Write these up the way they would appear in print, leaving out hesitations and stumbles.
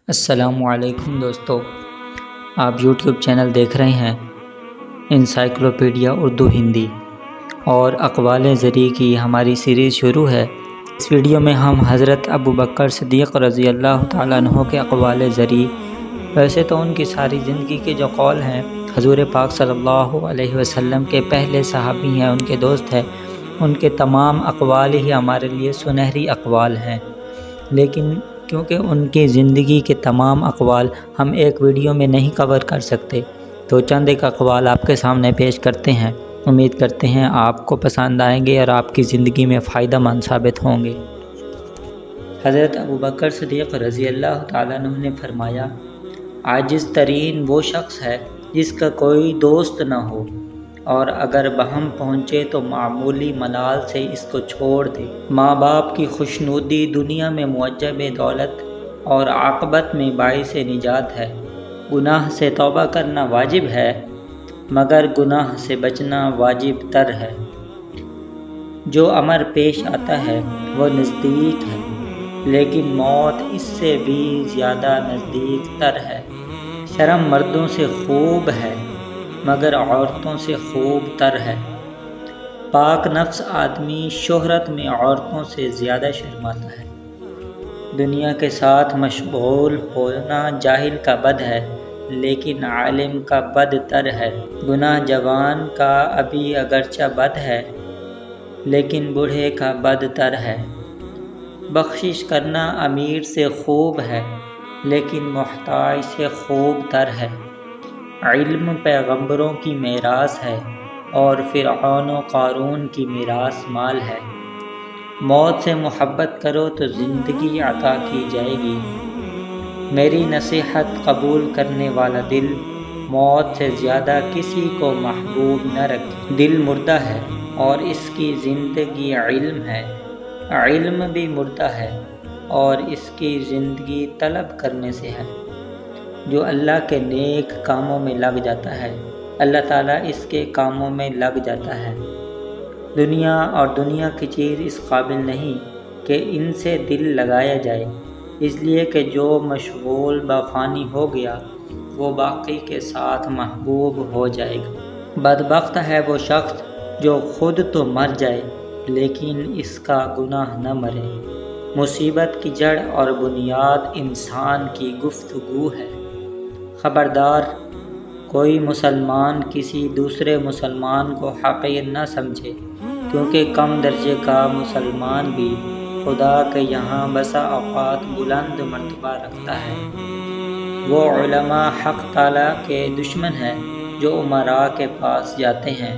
السلام علیکم دوستو، آپ یوٹیوب چینل دیکھ رہے ہیں انسائیکلوپیڈیا اردو ہندی اور اقوال زری کی ہماری سیریز شروع ہے۔ اس ویڈیو میں ہم حضرت ابوبکر صدیق رضی اللہ تعالیٰ عنہ کے اقوال زری، ویسے تو ان کی ساری زندگی کے جو قول ہیں حضور پاک صلی اللہ علیہ وسلم کے پہلے صحابی ہیں، ان کے دوست ہیں، ان کے تمام اقوال ہی ہمارے لیے سنہری اقوال ہیں، لیکن کیونکہ ان کی زندگی کے تمام اقوال ہم ایک ویڈیو میں نہیں کور کر سکتے، تو چند ایک اقوال آپ کے سامنے پیش کرتے ہیں۔ امید کرتے ہیں آپ کو پسند آئیں گے اور آپ کی زندگی میں فائدہ مند ثابت ہوں گے۔ حضرت ابوبکر صدیق رضی اللہ تعالیٰ عنہ نے فرمایا، عاجز ترین وہ شخص ہے جس کا کوئی دوست نہ ہو، اور اگر بہم پہنچے تو معمولی ملال سے اس کو چھوڑ دے۔ ماں باپ کی خوشنودی دنیا میں موجب دولت اور عاقبت میں باعث نجات ہے۔ گناہ سے توبہ کرنا واجب ہے، مگر گناہ سے بچنا واجب تر ہے۔ جو امر پیش آتا ہے وہ نزدیک ہے، لیکن موت اس سے بھی زیادہ نزدیک تر ہے۔ شرم مردوں سے خوب ہے، مگر عورتوں سے خوب تر ہے۔ پاک نفس آدمی شہرت میں عورتوں سے زیادہ شرماتا ہے۔ دنیا کے ساتھ مشغول ہونا جاہل کا بد ہے، لیکن عالم کا بد تر ہے۔ گناہ جوان کا ابھی اگرچہ بد ہے، لیکن بوڑھے کا بد تر ہے۔ بخشش کرنا امیر سے خوب ہے، لیکن محتاج سے خوب تر ہے۔ علم پیغمبروں کی میراث ہے، اور فرعون و قارون کی میراث مال ہے۔ موت سے محبت کرو تو زندگی عطا کی جائے گی۔ میری نصیحت قبول کرنے والا دل موت سے زیادہ کسی کو محبوب نہ رکھے۔ دل مردہ ہے اور اس کی زندگی علم ہے، علم بھی مردہ ہے اور اس کی زندگی طلب کرنے سے ہے۔ جو اللہ کے نیک کاموں میں لگ جاتا ہے، اللہ تعالیٰ اس کے کاموں میں لگ جاتا ہے۔ دنیا اور دنیا کی چیز اس قابل نہیں کہ ان سے دل لگایا جائے، اس لیے کہ جو مشغول بفانی ہو گیا وہ باقی کے ساتھ محبوب ہو جائے گا۔ بدبخت ہے وہ شخص جو خود تو مر جائے لیکن اس کا گناہ نہ مرے۔ مصیبت کی جڑ اور بنیاد انسان کی گفتگو ہے۔ خبردار، کوئی مسلمان کسی دوسرے مسلمان کو حقیر نہ سمجھے، کیونکہ کم درجے کا مسلمان بھی خدا کے یہاں بسا اوقات بلند مرتبہ رکھتا ہے۔ وہ علماء حق تعالیٰ کے دشمن ہیں جو امراء کے پاس جاتے ہیں،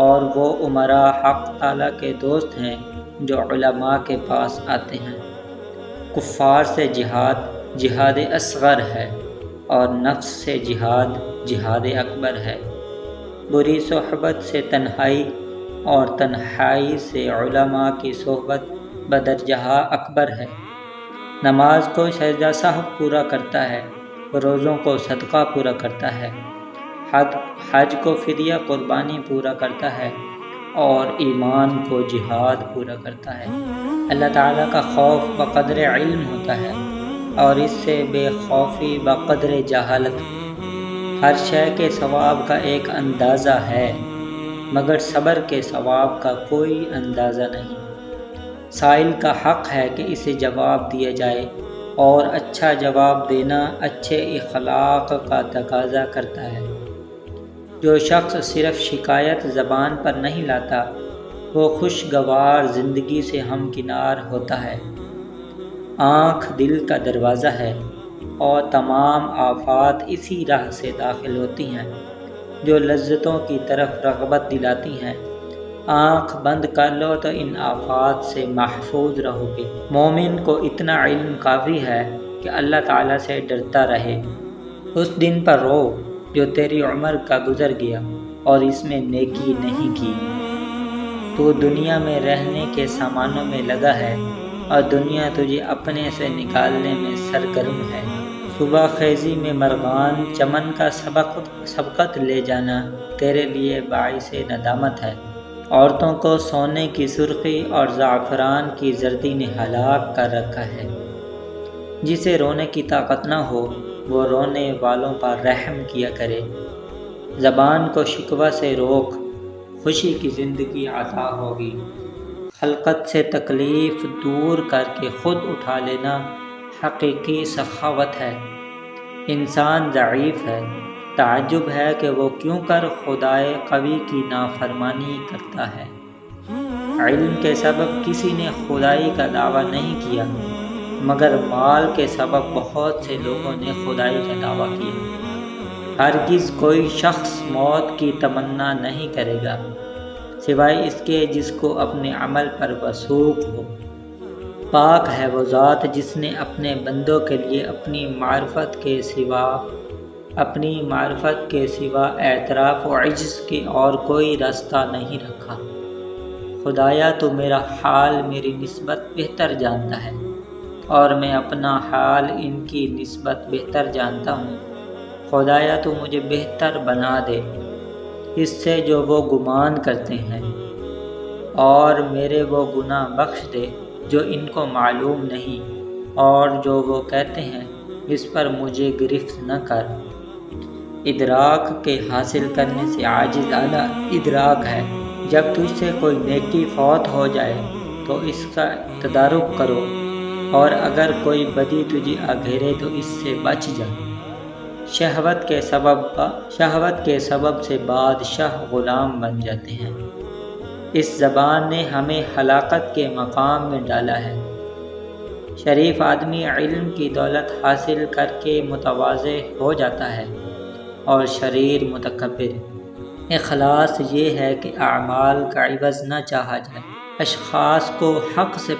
اور وہ امراء حق تعالیٰ کے دوست ہیں جو علماء کے پاس آتے ہیں۔ کفار سے جہاد جہاد اصغر ہے، اور نفس سے جہاد جہاد اکبر ہے۔ بری صحبت سے تنہائی اور تنہائی سے علماء کی صحبت بدرجہ اکبر ہے۔ نماز کو سجدہ سہو پورا کرتا ہے، روزوں کو صدقہ پورا کرتا ہے، حج کو فدیہ قربانی پورا کرتا ہے، اور ایمان کو جہاد پورا کرتا ہے۔ اللہ تعالیٰ کا خوف بقدر علم ہوتا ہے، اور اس سے بے خوفی بقدر جہالت۔ ہر شے کے ثواب کا ایک اندازہ ہے، مگر صبر کے ثواب کا کوئی اندازہ نہیں۔ سائل کا حق ہے کہ اسے جواب دیا جائے، اور اچھا جواب دینا اچھے اخلاق کا تقاضا کرتا ہے۔ جو شخص صرف شکایت زبان پر نہیں لاتا، وہ خوشگوار زندگی سے ہمکنار ہوتا ہے۔ آنکھ دل کا دروازہ ہے، اور تمام آفات اسی راہ سے داخل ہوتی ہیں جو لذتوں کی طرف رغبت دلاتی ہیں۔ آنکھ بند کر لو تو ان آفات سے محفوظ رہو گے۔ مومن کو اتنا علم کافی ہے کہ اللہ تعالیٰ سے ڈرتا رہے۔ اس دن پر رو جو تیری عمر کا گزر گیا اور اس میں نیکی نہیں کی۔ تو دنیا میں رہنے کے سامانوں میں لگا ہے، اور دنیا تجھے اپنے سے نکالنے میں سرگرم ہے۔ صبح خیزی میں مرغان چمن کا سبقت لے جانا تیرے لیے باعث ندامت ہے۔ عورتوں کو سونے کی سرخی اور زعفران کی زردی نے ہلاک کر رکھا ہے۔ جسے رونے کی طاقت نہ ہو وہ رونے والوں پر رحم کیا کرے۔ زبان کو شکوہ سے روک، خوشی کی زندگی عطا ہوگی۔ خلقت سے تکلیف دور کر کے خود اٹھا لینا حقیقی سخاوت ہے۔ انسان ضعیف ہے، تعجب ہے کہ وہ کیوں کر خدائے قوی کی نافرمانی کرتا ہے۔ علم کے سبب کسی نے خدائی کا دعویٰ نہیں کیا، مگر مال کے سبب بہت سے لوگوں نے خدائی کا دعویٰ کیا۔ ہرگز کوئی شخص موت کی تمنا نہیں کرے گا سوائے اس کے جس کو اپنے عمل پر وثوق ہو۔ پاک ہے وہ ذات جس نے اپنے بندوں کے لیے اپنی معرفت کے سوا اعتراف و عجز کے اور کوئی راستہ نہیں رکھا۔ خدایا تو میرا حال میری نسبت بہتر جانتا ہے، اور میں اپنا حال ان کی نسبت بہتر جانتا ہوں۔ خدایا تو مجھے بہتر بنا دے اس سے جو وہ گمان کرتے ہیں، اور میرے وہ گناہ بخش دے جو ان کو معلوم نہیں، اور جو وہ کہتے ہیں اس پر مجھے گرفت نہ کر۔ ادراک کے حاصل کرنے سے عاجز اعلیٰ ادراک ہے۔ جب تجھ سے کوئی نیکی فوت ہو جائے تو اس کا تدارک کرو، اور اگر کوئی بدی تجھے گھیرے تو اس سے بچ جا۔ شہوت کے سبب سے بادشاہ غلام بن جاتے ہیں۔ اس زبان نے ہمیں ہلاکت کے مقام میں ڈالا ہے۔ شریف آدمی علم کی دولت حاصل کر کے متواضع ہو جاتا ہے، اور شریر متکبر۔ اخلاص یہ ہے کہ اعمال کا عوض نہ چاہا جائے۔ اشخاص کو حق سے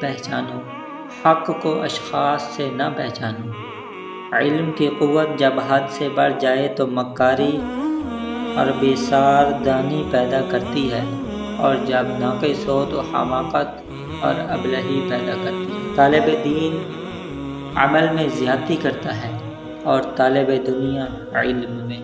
پہچانو، حق کو اشخاص سے نہ پہچانو۔ علم کی قوت جب حد سے بڑھ جائے تو مکاری اور بیسار دانی پیدا کرتی ہے، اور جب ناقص ہو تو حماقت اور ابلہی پیدا کرتی ہے۔ طالب دین عمل میں زیادتی کرتا ہے، اور طالب دنیا علم میں۔